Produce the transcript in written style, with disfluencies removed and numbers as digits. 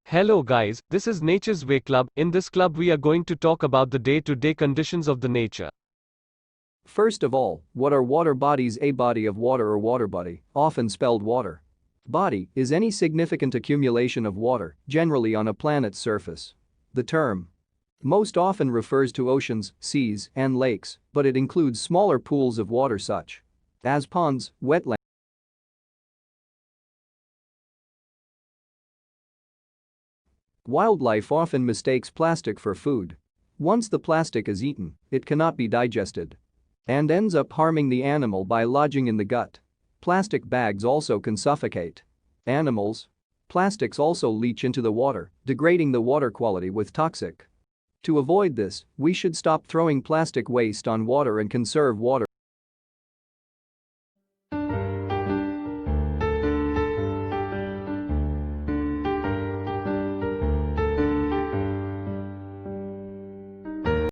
Hello guys, this is Nature's Way Club. In this club we are going to talk about the day-to-day conditions of the nature. First of all, what are water bodies? A body of water or water body, often spelled water. Body is any significant accumulation of water, generally on a planet's surface. The term most often refers to oceans, seas, and lakes, but it includes smaller pools of water such as ponds, wetlands. Wildlife often mistakes plastic for food. Once the plastic is eaten, it cannot be digested and ends up harming the animal by lodging in the gut. Plastic bags also can suffocate animals. Plastics also leach into the water, degrading the water quality with toxic. To avoid this, we should stop throwing plastic waste on water and conserve water.